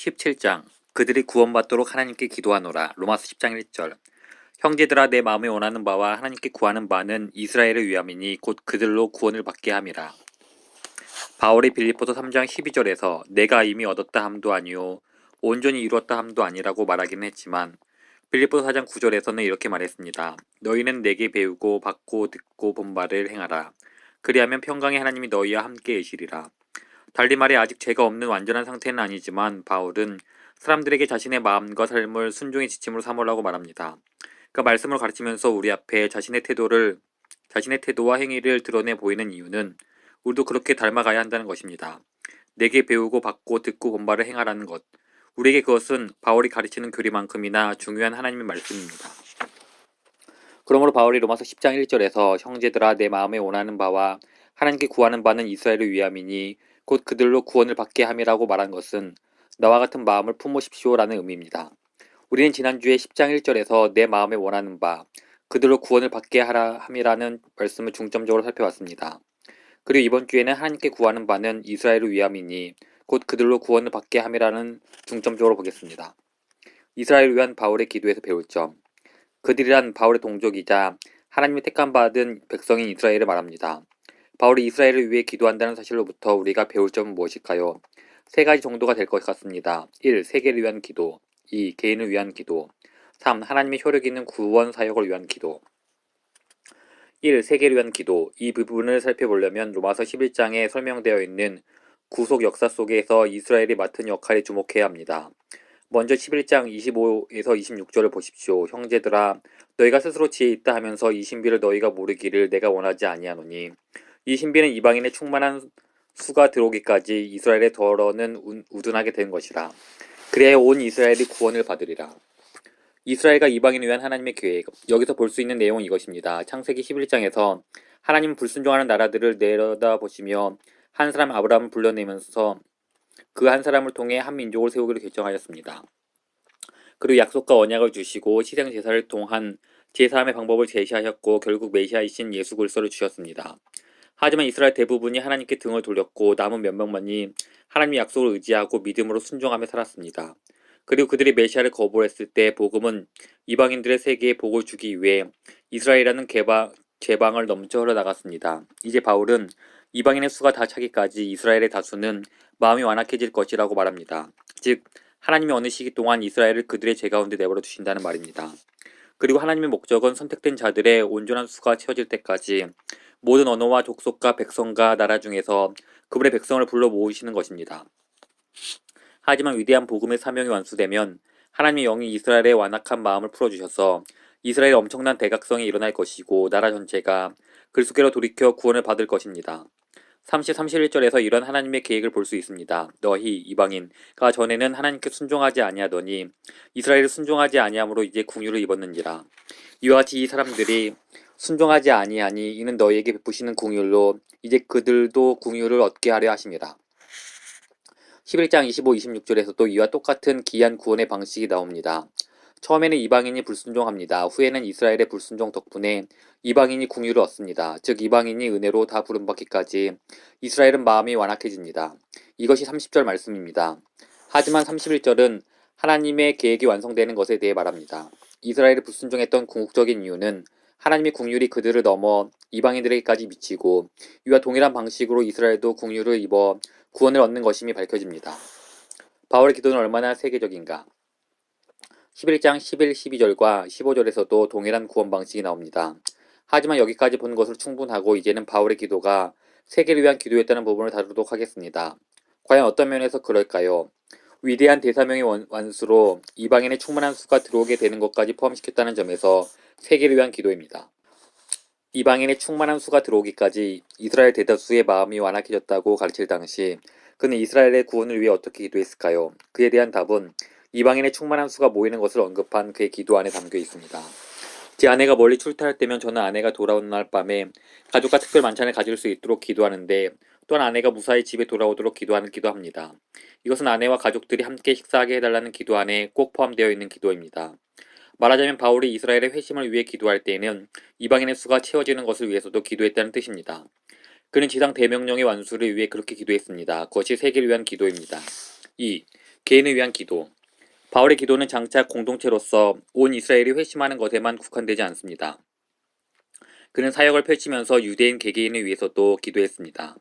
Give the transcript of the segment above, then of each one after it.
17장 그들이 구원받도록 하나님께 기도하노라. 로마서 10장 1절. 형제들아, 내 마음에 원하는 바와 하나님께 구하는 바는 이스라엘을 위함이니 곧 그들로 구원을 받게 함이라. 바울이 빌립보서 3장 12절에서 내가 이미 얻었다 함도 아니요 온전히 이루었다 함도 아니라고 말하기는 했지만 빌립보서 4장 9절에서는 이렇게 말했습니다. 너희는 내게 배우고 받고 듣고 본 바를 행하라. 그리하면 평강의 하나님이 너희와 함께 계시리라. 달리 말해 아직 죄가 없는 완전한 상태는 아니지만 바울은 사람들에게 자신의 마음과 삶을 순종의 지침으로 삼으라고 말합니다. 그 말씀을 가르치면서 우리 앞에 자신의 태도와 행위를 드러내 보이는 이유는 우리도 그렇게 닮아가야 한다는 것입니다. 내게 배우고 받고 듣고 본 바를 행하라는 것. 우리에게 그것은 바울이 가르치는 교리만큼이나 중요한 하나님의 말씀입니다. 그러므로 바울이 로마서 10장 1절에서 형제들아, 내 마음에 원하는 바와 하나님께 구하는 바는 이스라엘을 위함이니 곧 그들로 구원을 받게 함이라고 말한 것은 나와 같은 마음을 품으십시오라는 의미입니다. 우리는 지난주에 10장 1절에서 내 마음에 원하는 바, 그들로 구원을 받게 하라 함이라는 말씀을 중점적으로 살펴봤습니다. 그리고 이번 주에는 하나님께 구하는 바는 이스라엘을 위함이니 곧 그들로 구원을 받게 함이라는 중점적으로 보겠습니다. 이스라엘을 위한 바울의 기도에서 배울 점. 그들이란 바울의 동족이자 하나님의 택함 받은 백성인 이스라엘을 말합니다. 바울이 이스라엘을 위해 기도한다는 사실로부터 우리가 배울 점은 무엇일까요? 세 가지 정도가 될 것 같습니다. 1. 세계를 위한 기도. 2. 개인을 위한 기도. 3. 하나님의 효력 있는 구원 사역을 위한 기도. 1. 세계를 위한 기도. 이 부분을 살펴보려면 로마서 11장에 설명되어 있는 구속 역사 속에서 이스라엘이 맡은 역할에 주목해야 합니다. 먼저 11장 25에서 26절을 보십시오. 형제들아, 너희가 스스로 지혜 있다 하면서 이 신비를 너희가 모르기를 내가 원하지 아니하노니 이 신비는 이방인의 충만한 수가 들어오기까지 이스라엘의 덜어는 우둔하게 된 것이라. 그래야 온 이스라엘이 구원을 받으리라. 이스라엘과 이방인을 위한 하나님의 계획. 여기서 볼 수 있는 내용은 이것입니다. 창세기 11장에서 하나님은 불순종하는 나라들을 내려다보시며 한 사람 아브라함을 불러내면서 그 한 사람을 통해 한 민족을 세우기로 결정하였습니다. 그리고 약속과 언약을 주시고 희생 제사를 통한 제사함의 방법을 제시하셨고 결국 메시아이신 예수 그리스도를 주셨습니다. 하지만 이스라엘 대부분이 하나님께 등을 돌렸고 남은 몇 명만이 하나님의 약속을 의지하고 믿음으로 순종하며 살았습니다. 그리고 그들이 메시아를 거부했을 때 복음은 이방인들의 세계에 복을 주기 위해 이스라엘이라는 제방을 넘쳐 흘러나갔습니다. 이제 바울은 이방인의 수가 다 차기까지 이스라엘의 다수는 마음이 완악해질 것이라고 말합니다. 즉 하나님이 어느 시기 동안 이스라엘을 그들의 죄 가운데 내버려 두신다는 말입니다. 그리고 하나님의 목적은 선택된 자들의 온전한 수가 채워질 때까지 모든 언어와 족속과 백성과 나라 중에서 그분의 백성을 불러 모으시는 것입니다. 하지만 위대한 복음의 사명이 완수되면 하나님의 영이 이스라엘의 완악한 마음을 풀어주셔서 이스라엘의 엄청난 대각성이 일어날 것이고 나라 전체가 그리스도께로 돌이켜 구원을 받을 것입니다. 31절에서 이런 하나님의 계획을 볼 수 있습니다. 너희 이방인가 전에는 하나님께 순종하지 아니하더니 이스라엘을 순종하지 아니함으로 이제 궁유를 입었는지라. 이와 같이 이 사람들이 순종하지 아니하니 이는 너희에게 베푸시는 궁율로 이제 그들도 궁율을 얻게 하려 하심이라. 11장 25, 26절에서도 이와 똑같은 기이한 구원의 방식이 나옵니다. 처음에는 이방인이 불순종합니다. 후에는 이스라엘의 불순종 덕분에 이방인이 궁유를 얻습니다. 즉 이방인이 은혜로 다 부름받기까지 이스라엘은 마음이 완악해집니다. 이것이 30절 말씀입니다. 하지만 31절은 하나님의 계획이 완성되는 것에 대해 말합니다. 이스라엘이 불순종했던 궁극적인 이유는 하나님의 궁율이 그들을 넘어 이방인들에게까지 미치고 이와 동일한 방식으로 이스라엘도 궁율을 입어 구원을 얻는 것임이 밝혀집니다. 바울의 기도는 얼마나 세계적인가? 11장 11, 12절과 15절에서도 동일한 구원 방식이 나옵니다. 하지만 여기까지 본 것으로 충분하고 이제는 바울의 기도가 세계를 위한 기도였다는 부분을 다루도록 하겠습니다. 과연 어떤 면에서 그럴까요? 위대한 대사명의 완수로 이방인의 충만한 수가 들어오게 되는 것까지 포함시켰다는 점에서 세계를 위한 기도입니다. 이방인의 충만한 수가 들어오기까지 이스라엘 대다수의 마음이 완악해졌다고 가르칠 당시 그는 이스라엘의 구원을 위해 어떻게 기도했을까요? 그에 대한 답은 이방인의 충만한 수가 모이는 것을 언급한 그의 기도 안에 담겨 있습니다. 제 아내가 멀리 출타할 때면 저는 아내가 돌아오는 날 밤에 가족과 특별 만찬을 가질 수 있도록 기도하는데 또한 아내가 무사히 집에 돌아오도록 기도합니다. 이것은 아내와 가족들이 함께 식사하게 해달라는 기도 안에 꼭 포함되어 있는 기도입니다. 말하자면 바울이 이스라엘의 회심을 위해 기도할 때에는 이방인의 수가 채워지는 것을 위해서도 기도했다는 뜻입니다. 그는 지상 대명령의 완수를 위해 그렇게 기도했습니다. 그것이 세계를 위한 기도입니다. 2. 개인을 위한 기도. 바울의 기도는 장차 공동체로서 온 이스라엘이 회심하는 것에만 국한되지 않습니다. 그는 사역을 펼치면서 유대인 개개인을 위해서도 기도했습니다.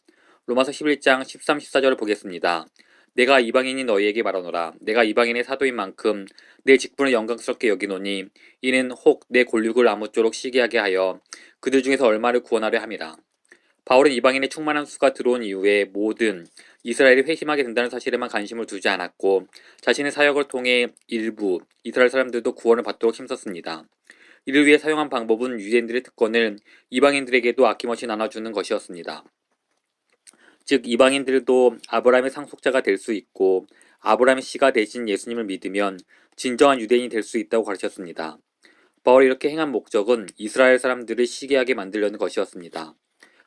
로마서 11장 13, 14절을 보겠습니다. 내가 이방인이 너희에게 말하노라. 내가 이방인의 사도인 만큼 내 직분을 영광스럽게 여기노니 이는 혹 내 골육을 아무쪼록 시기하게 하여 그들 중에서 얼마를 구원하려 함이라. 바울은 이방인의 충만한 수가 들어온 이후에 모든 이스라엘이 회심하게 된다는 사실에만 관심을 두지 않았고 자신의 사역을 통해 일부 이스라엘 사람들도 구원을 받도록 힘썼습니다. 이를 위해 사용한 방법은 유대인들의 특권을 이방인들에게도 아낌없이 나눠주는 것이었습니다. 즉 이방인들도 아브라함의 상속자가 될 수 있고 아브라함의 씨가 대신 예수님을 믿으면 진정한 유대인이 될 수 있다고 가르쳤습니다. 바울이 이렇게 행한 목적은 이스라엘 사람들을 시기하게 만들려는 것이었습니다.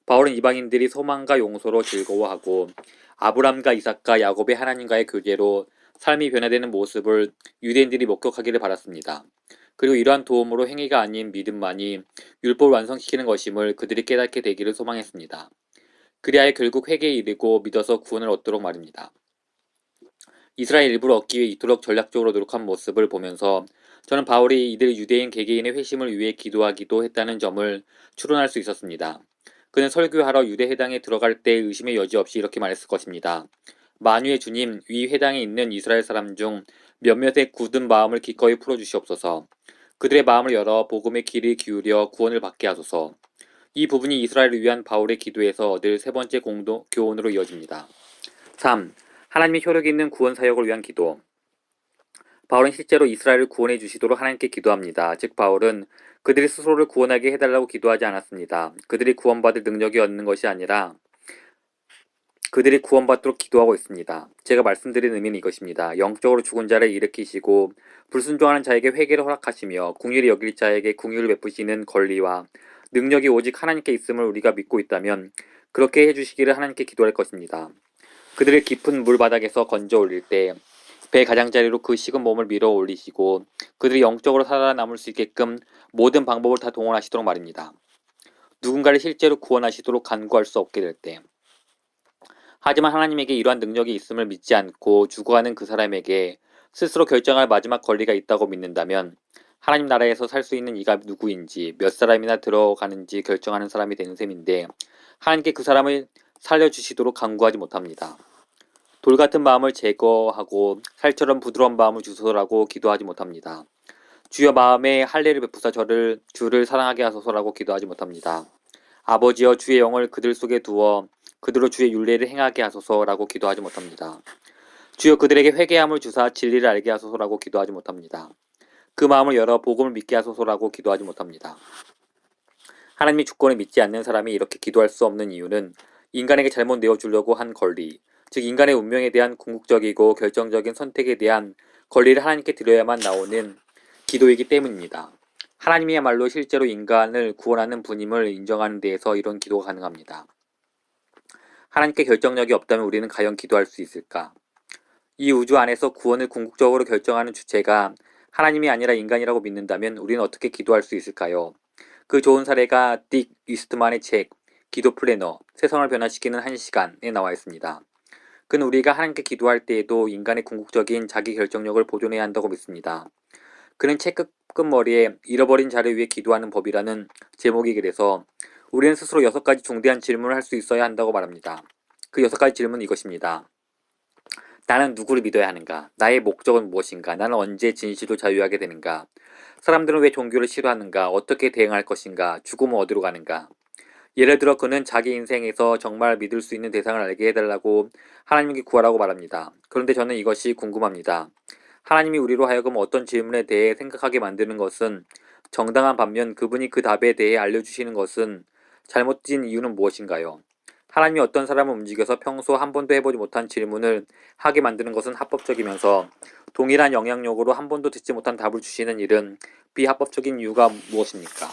바울은 이방인들이 소망과 용서로 즐거워하고 아브람과 이삭과 야곱의 하나님과의 교제로 삶이 변화되는 모습을 유대인들이 목격하기를 바랐습니다. 그리고 이러한 도움으로 행위가 아닌 믿음만이 율법을 완성시키는 것임을 그들이 깨닫게 되기를 소망했습니다. 그리하여 결국 회개에 이르고 믿어서 구원을 얻도록 말입니다. 이스라엘 일부를 얻기 위해 이토록 전략적으로 노력한 모습을 보면서 저는 바울이 이들 유대인 개개인의 회심을 위해 기도하기도 했다는 점을 추론할 수 있었습니다. 그는 설교하러 유대 회당에 들어갈 때 의심의 여지 없이 이렇게 말했을 것입니다. 만유의 주님, 위 회당에 있는 이스라엘 사람 중 몇몇의 굳은 마음을 기꺼이 풀어주시옵소서. 그들의 마음을 열어 복음의 귀를 기울여 구원을 받게 하소서. 이 부분이 이스라엘을 위한 바울의 기도에서 얻을 세 번째 교훈으로 이어집니다. 3. 하나님의 효력 있는 구원 사역을 위한 기도. 바울은 실제로 이스라엘을 구원해 주시도록 하나님께 기도합니다. 즉 바울은 그들이 스스로를 구원하게 해달라고 기도하지 않았습니다. 그들이 구원받을 능력이 없는 것이 아니라 그들이 구원받도록 기도하고 있습니다. 제가 말씀드린 의미는 이것입니다. 영적으로 죽은 자를 일으키시고 불순종하는 자에게 회개를 허락하시며 긍휼히 여길 자에게 긍휼을 베푸시는 권리와 능력이 오직 하나님께 있음을 우리가 믿고 있다면 그렇게 해주시기를 하나님께 기도할 것입니다. 그들을 깊은 물바닥에서 건져 올릴 때 배 가장자리로 그 식은 몸을 밀어 올리시고 그들이 영적으로 살아남을 수 있게끔 모든 방법을 다 동원하시도록 말입니다. 누군가를 실제로 구원하시도록 간구할 수 없게 될 때. 하지만 하나님에게 이러한 능력이 있음을 믿지 않고 죽어가는 그 사람에게 스스로 결정할 마지막 권리가 있다고 믿는다면 하나님 나라에서 살 수 있는 이가 누구인지 몇 사람이나 들어가는지 결정하는 사람이 되는 셈인데 하나님께 그 사람을 살려주시도록 간구하지 못합니다. 돌 같은 마음을 제거하고 살처럼 부드러운 마음을 주소서라고 기도하지 못합니다. 주여 마음에 할례를 베푸사 주를 사랑하게 하소서라고 기도하지 못합니다. 아버지여 주의 영을 그들 속에 두어 그들로 주의 율례를 행하게 하소서라고 기도하지 못합니다. 주여 그들에게 회개함을 주사 진리를 알게 하소서라고 기도하지 못합니다. 그 마음을 열어 복음을 믿게 하소서라고 기도하지 못합니다. 하나님의 주권을 믿지 않는 사람이 이렇게 기도할 수 없는 이유는 인간에게 잘못 내어주려고 한 권리, 즉 인간의 운명에 대한 궁극적이고 결정적인 선택에 대한 권리를 하나님께 드려야만 나오는 기도이기 때문입니다. 하나님이야말로 실제로 인간을 구원하는 분임을 인정하는 데에서 이런 기도가 가능합니다. 하나님께 결정력이 없다면 우리는 과연 기도할 수 있을까? 이 우주 안에서 구원을 궁극적으로 결정하는 주체가 하나님이 아니라 인간이라고 믿는다면 우리는 어떻게 기도할 수 있을까요? 그 좋은 사례가 딕 이스트만의 책 기도 플래너 세상을 변화시키는 1시간에 나와 있습니다. 그는 우리가 하나님께 기도할 때에도 인간의 궁극적인 자기 결정력을 보존해야 한다고 믿습니다. 그는 책 끝머리에 잃어버린 자를 위해 기도하는 법이라는 제목이 그래서 우리는 스스로 6가지 중대한 질문을 할 수 있어야 한다고 말합니다. 그 6가지 질문은 이것입니다. 나는 누구를 믿어야 하는가? 나의 목적은 무엇인가? 나는 언제 진실로 자유하게 되는가? 사람들은 왜 종교를 싫어하는가? 어떻게 대응할 것인가? 죽음은 어디로 가는가? 예를 들어 그는 자기 인생에서 정말 믿을 수 있는 대상을 알게 해달라고 하나님께 구하라고 말합니다. 그런데 저는 이것이 궁금합니다. 하나님이 우리로 하여금 어떤 질문에 대해 생각하게 만드는 것은 정당한 반면 그분이 그 답에 대해 알려주시는 것은 잘못된 이유는 무엇인가요? 하나님이 어떤 사람을 움직여서 평소 한 번도 해보지 못한 질문을 하게 만드는 것은 합법적이면서 동일한 영향력으로 한 번도 듣지 못한 답을 주시는 일은 비합법적인 이유가 무엇입니까?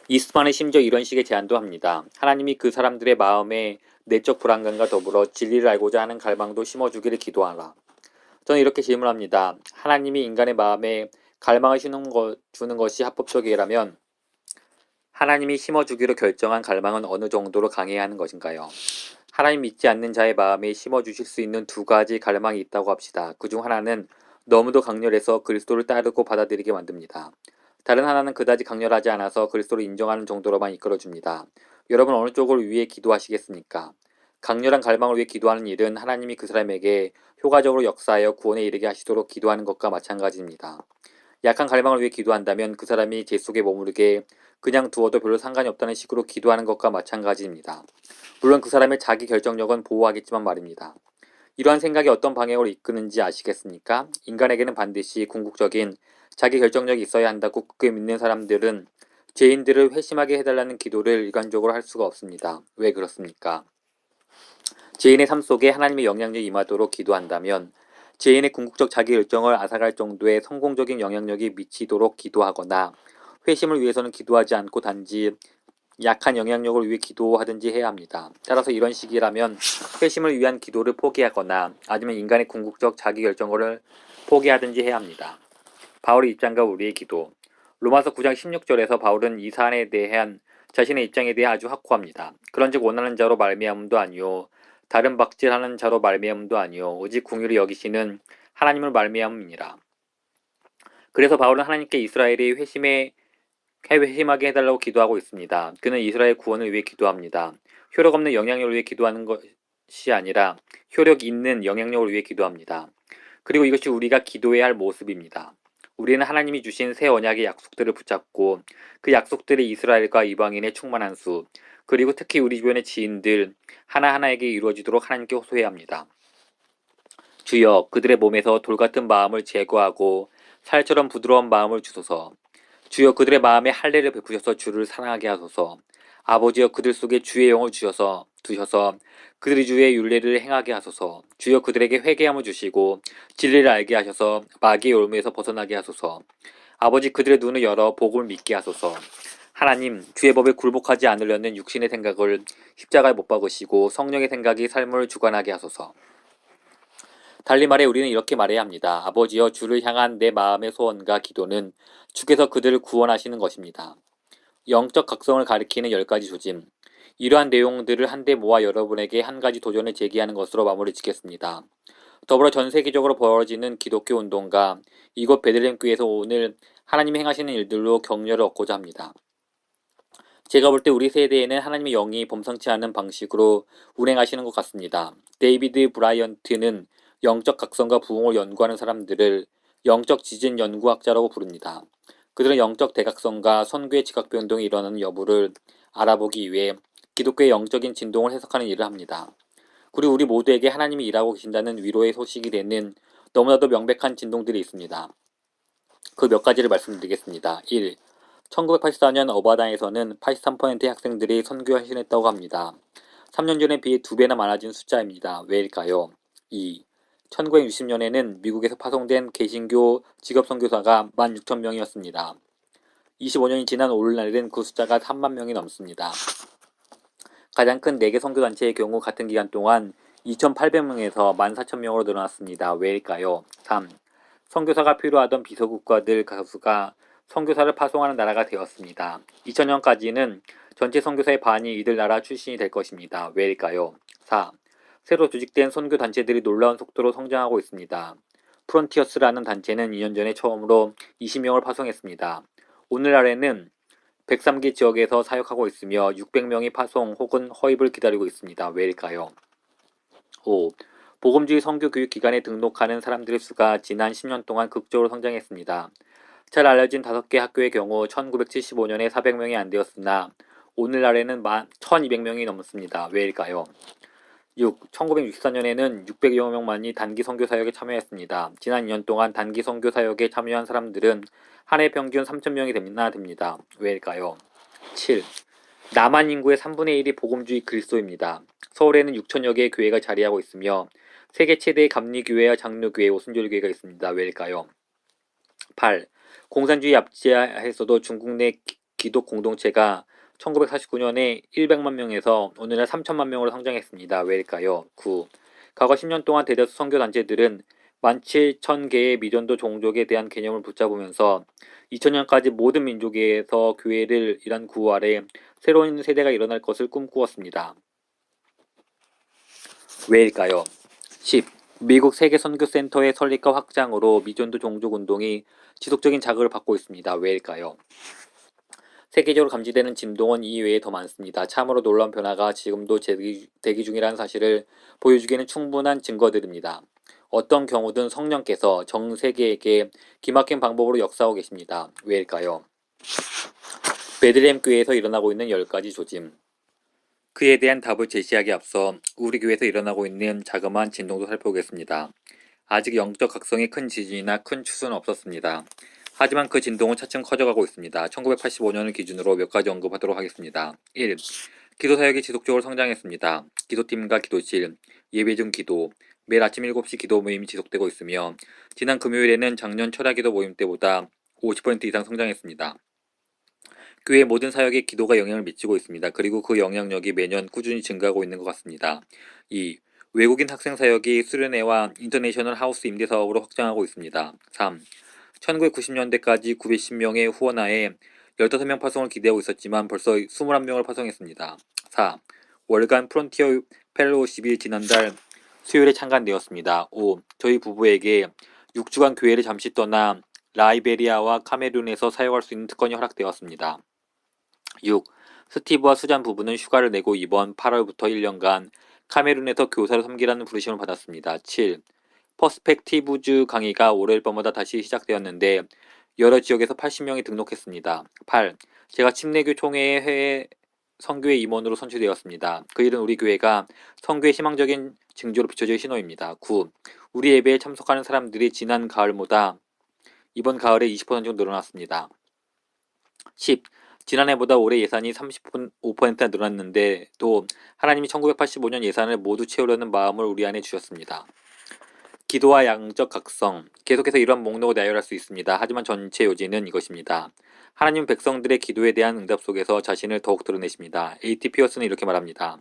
이스트만은 심지어 이런 식의 제안도 합니다. 하나님이 그 사람들의 마음에 내적 불안감과 더불어 진리를 알고자 하는 갈망도 심어주기를 기도하라. 저는 이렇게 질문합니다. 하나님이 인간의 마음에 갈망을 주는 것이 합법적이라면 하나님이 심어주기로 결정한 갈망은 어느 정도로 강해야 하는 것인가요? 하나님 믿지 않는 자의 마음에 심어주실 수 있는 두 가지 갈망이 있다고 합시다. 그중 하나는 너무도 강렬해서 그리스도를 따르고 받아들이게 만듭니다. 다른 하나는 그다지 강렬하지 않아서 그리스도를 인정하는 정도로만 이끌어줍니다. 여러분 어느 쪽을 위해 기도하시겠습니까? 강렬한 갈망을 위해 기도하는 일은 하나님이 그 사람에게 효과적으로 역사하여 구원에 이르게 하시도록 기도하는 것과 마찬가지입니다. 약한 갈망을 위해 기도한다면 그 사람이 제 속에 머무르게 그냥 두어도 별로 상관이 없다는 식으로 기도하는 것과 마찬가지입니다. 물론 그 사람의 자기 결정력은 보호하겠지만 말입니다. 이러한 생각이 어떤 방향으로 이끄는지 아시겠습니까? 인간에게는 반드시 궁극적인 자기 결정력이 있어야 한다고 굳게 믿는 사람들은 죄인들을 회심하게 해달라는 기도를 일관적으로 할 수가 없습니다. 왜 그렇습니까? 죄인의 삶 속에 하나님의 영향력이 임하도록 기도한다면 죄인의 궁극적 자기 결정을 앗아갈 정도의 성공적인 영향력이 미치도록 기도하거나 회심을 위해서는 기도하지 않고 단지 약한 영향력을 위해 기도하든지 해야 합니다. 따라서 이런 식이라면 회심을 위한 기도를 포기하거나 아니면 인간의 궁극적 자기 결정을 포기하든지 해야 합니다. 바울의 입장과 우리의 기도. 로마서 9장 16절에서 바울은 이 사안에 대한 자신의 입장에 대해 아주 확고합니다. 그런즉 원하는 자로 말미암음도 아니요 다른 박질하는 자로 말미암음도 아니요 오직 궁유를 여기시는 하나님을 말미암음이니라. 그래서 바울은 하나님께 이스라엘이 회심하게 해달라고 기도하고 있습니다. 그는 이스라엘 구원을 위해 기도합니다. 효력 없는 영향력을 위해 기도하는 것이 아니라 효력 있는 영향력을 위해 기도합니다. 그리고 이것이 우리가 기도해야 할 모습입니다. 우리는 하나님이 주신 새 언약의 약속들을 붙잡고 그 약속들이 이스라엘과 이방인의 충만한 수, 그리고 특히 우리 주변의 지인들 하나하나에게 이루어지도록 하나님께 호소해야 합니다. 주여 그들의 몸에서 돌같은 마음을 제거하고 살처럼 부드러운 마음을 주소서. 주여 그들의 마음에 할례를 베푸셔서 주를 사랑하게 하소서. 아버지여 그들 속에 주의 영을 두셔서 그들이 주의 율례를 행하게 하소서. 주여 그들에게 회개함을 주시고 진리를 알게 하셔서 마귀의 올무에서 벗어나게 하소서. 아버지 그들의 눈을 열어 복음을 믿게 하소서. 하나님 주의 법에 굴복하지 않으려는 육신의 생각을 십자가에 못 박으시고 성령의 생각이 삶을 주관하게 하소서. 달리 말해 우리는 이렇게 말해야 합니다. 아버지여 주를 향한 내 마음의 소원과 기도는 주께서 그들을 구원하시는 것입니다. 영적 각성을 가리키는 10가지 조짐. 이러한 내용들을 한데 모아 여러분에게 한 가지 도전을 제기하는 것으로 마무리 짓겠습니다. 더불어 전 세계적으로 벌어지는 기독교 운동과 이곳 베들레헴 교회에서 오늘 하나님이 행하시는 일들로 격려를 얻고자 합니다. 제가 볼 때 우리 세대에는 하나님의 영이 범상치 않은 방식으로 운행하시는 것 같습니다. 데이비드 브라이언트는 영적 각성과 부흥을 연구하는 사람들을 영적 지진 연구학자라고 부릅니다. 그들은 영적 대각성과 선교의 지각변동이 일어나는 여부를 알아보기 위해 기독교의 영적인 진동을 해석하는 일을 합니다. 그리고 우리 모두에게 하나님이 일하고 계신다는 위로의 소식이 되는 너무나도 명백한 진동들이 있습니다. 그 몇 가지를 말씀드리겠습니다. 1. 1984년 어바다에서는 83%의 학생들이 선교에 헌신했다고 합니다. 3년 전에 비해 2배나 많아진 숫자입니다. 왜일까요? 2. 1960년에는 미국에서 파송된 개신교 직업선교사가 16,000명이었습니다. 25년이 지난 오늘날에는 그 숫자가 3만 명이 넘습니다. 가장 큰 4개 선교단체의 경우 같은 기간 동안 2,800명에서 14,000명으로 늘어났습니다. 왜일까요? 3. 선교사가 필요하던 비서국가들 가수가 선교사를 파송하는 나라가 되었습니다. 2000년까지는 전체 선교사의 반이 이들 나라 출신이 될 것입니다. 왜일까요? 4. 새로 조직된 선교 단체들이 놀라운 속도로 성장하고 있습니다. 프론티어스라는 단체는 2년 전에 처음으로 20명을 파송했습니다. 오늘날에는 103개 지역에서 사역하고 있으며 600명이 파송 혹은 허입을 기다리고 있습니다. 왜일까요? 5. 복음주의 선교교육기관에 등록하는 사람들의 수가 지난 10년 동안 극적으로 성장했습니다. 잘 알려진 5개 학교의 경우 1975년에 400명이 안 되었으나 오늘날에는 1200명이 넘습니다. 왜일까요? 6. 1964년에는 600여 명만이 단기 선교 사역에 참여했습니다. 지난 2년 동안 단기 선교 사역에 참여한 사람들은 한 해 평균 3,000명이 됩니다. 왜일까요? 7. 남한 인구의 3분의 1이 복음주의 그리스도입니다. 서울에는 6천여 개의 교회가 자리하고 있으며 세계 최대의 감리교회와 장로교회, 오순절교회가 있습니다. 왜일까요? 8. 공산주의 압제하에서도 중국 내 기독 공동체가 1949년에 100만 명에서 오늘날 3천만 명으로 성장했습니다. 왜일까요? 9. 과거 10년 동안 대다수 선교단체들은 17,000개의 미전도 종족에 대한 개념을 붙잡으면서 2000년까지 모든 민족에서 교회를 이란 구호 아래 새로운 세대가 일어날 것을 꿈꾸었습니다. 왜일까요? 10. 미국 세계선교센터의 설립과 확장으로 미존도 종족운동이 지속적인 자극을 받고 있습니다. 왜일까요? 세계적으로 감지되는 진동은 이외에 더 많습니다. 참으로 놀라운 변화가 지금도 대기 중이라는 사실을 보여주기에는 충분한 증거들입니다. 어떤 경우든 성령께서 전 세계에게 기막힌 방법으로 역사하고 계십니다. 왜일까요? 베들레헴 교회에서 일어나고 있는 10가지 조짐. 그에 대한 답을 제시하기 앞서 우리 교회에서 일어나고 있는 자그마한 진동도 살펴보겠습니다. 아직 영적 각성의 큰 지진이나 큰 추수는 없었습니다. 하지만 그 진동은 차츰 커져가고 있습니다. 1985년을 기준으로 몇 가지 언급하도록 하겠습니다. 1. 기도사역이 지속적으로 성장했습니다. 기도팀과 기도실, 예배 중 기도, 매일 아침 7시 기도 모임이 지속되고 있으며 지난 금요일에는 작년 철야기도 모임 때보다 50% 이상 성장했습니다. 교회 모든 사역에 기도가 영향을 미치고 있습니다. 그리고 그 영향력이 매년 꾸준히 증가하고 있는 것 같습니다. 2. 외국인 학생 사역이 수련회와 인터내셔널 하우스 임대 사업으로 확장하고 있습니다. 3. 1990년대까지 910명의 후원하에 15명 파송을 기대하고 있었지만 벌써 21명을 파송했습니다. 4. 월간 프론티어 펠로우십이 지난달 수요일에 창간되었습니다. 5. 저희 부부에게 6주간 교회를 잠시 떠나 라이베리아와 카메룬에서 사역할 수 있는 특권이 허락되었습니다. 6. 스티브와 수잔 부부는 휴가를 내고 이번 8월부터 1년간 카메룬에서 교사로 섬기라는 부르심을 받았습니다. 7. 퍼스펙티브즈 강의가 월요일 밤마다 다시 시작되었는데 여러 지역에서 80명이 등록했습니다. 8. 제가 침례교 총회의 해외 선교회 임원으로 선출되었습니다. 그 일은 우리 교회가 선교의 희망적인 징조로 비춰질 신호입니다. 9. 우리 예배에 참석하는 사람들이 지난 가을보다 이번 가을에 20% 정도 늘어났습니다. 10. 지난해보다 올해 예산이 35%나 늘어났는데 또 하나님이 1985년 예산을 모두 채우려는 마음을 우리 안에 주셨습니다. 기도와 양적 각성. 계속해서 이런 목록을 나열할 수 있습니다. 하지만 전체 요지는 이것입니다. 하나님 백성들의 기도에 대한 응답 속에서 자신을 더욱 드러내십니다. A.T. 피어스는 이렇게 말합니다.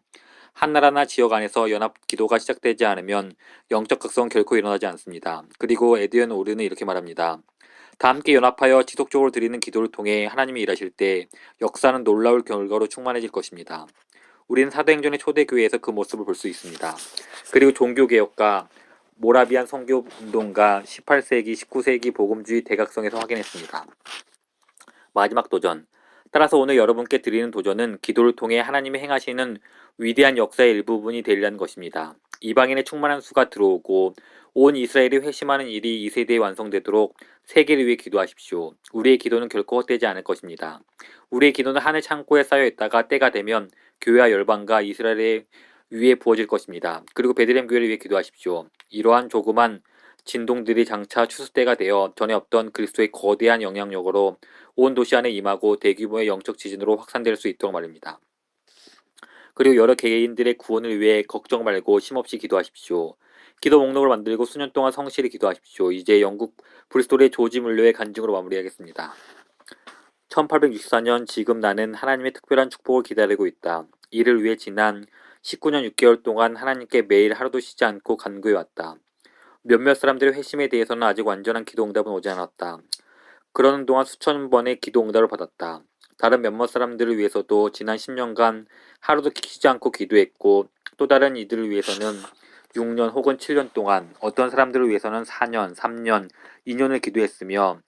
한 나라나 지역 안에서 연합 기도가 시작되지 않으면 영적 각성은 결코 일어나지 않습니다. 그리고 에드연 오르는 이렇게 말합니다. 다 함께 연합하여 지속적으로 드리는 기도를 통해 하나님이 일하실 때 역사는 놀라울 결과로 충만해질 것입니다. 우리는 사도행전의 초대교회에서 그 모습을 볼 수 있습니다. 그리고 종교개혁과 모라비안 선교운동가 18세기, 19세기 복음주의 대각성에서 확인했습니다. 마지막 도전. 따라서 오늘 여러분께 드리는 도전은 기도를 통해 하나님이 행하시는 위대한 역사의 일부분이 되리라는 것입니다. 이방인의 충만한 수가 들어오고 온 이스라엘이 회심하는 일이 이 세대에 완성되도록 세계를 위해 기도하십시오. 우리의 기도는 결코 헛되지 않을 것입니다. 우리의 기도는 하늘 창고에 쌓여 있다가 때가 되면 교회와 열방과 이스라엘의 위에 부어질 것입니다. 그리고 베들레헴 교회를 위해 기도하십시오. 이러한 조그만 진동들이 장차 추수 때가 되어 전에 없던 그리스도의 거대한 영향력으로 온 도시 안에 임하고 대규모의 영적 지진으로 확산될 수 있도록 말입니다. 그리고 여러 개인들의 구원을 위해 걱정 말고 쉼없이 기도하십시오. 기도 목록을 만들고 수년 동안 성실히 기도하십시오. 이제 영국 브리스톨의 조지 물러의 간증으로 마무리하겠습니다. 1864년 지금 나는 하나님의 특별한 축복을 기다리고 있다. 이를 위해 지난 19년 6개월 동안 하나님께 매일 하루도 쉬지 않고 간구해왔다. 몇몇 사람들의 회심에 대해서는 아직 완전한 기도 응답은 오지 않았다. 그러는 동안 수천 번의 기도 응답을 받았다. 다른 몇몇 사람들을 위해서도 지난 10년간 하루도 쉬지 않고 기도했고 또 다른 이들을 위해서는 6년 혹은 7년 동안 어떤 사람들을 위해서는 4년, 3년, 2년을 기도했으며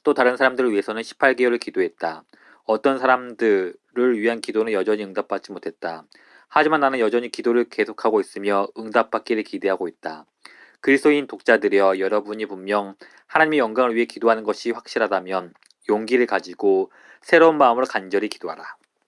또 다른 사람들을 위해서는 18개월을 기도했다. 어떤 사람들을 위한 기도는 여전히 응답받지 못했다. 하지만 나는 여전히 기도를 계속하고 있으며 응답받기를 기대하고 있다. 그리스도인 독자들이여 여러분이 분명 하나님의 영광을 위해 기도하는 것이 확실하다면 용기를 가지고 새로운 마음으로 간절히 기도하라.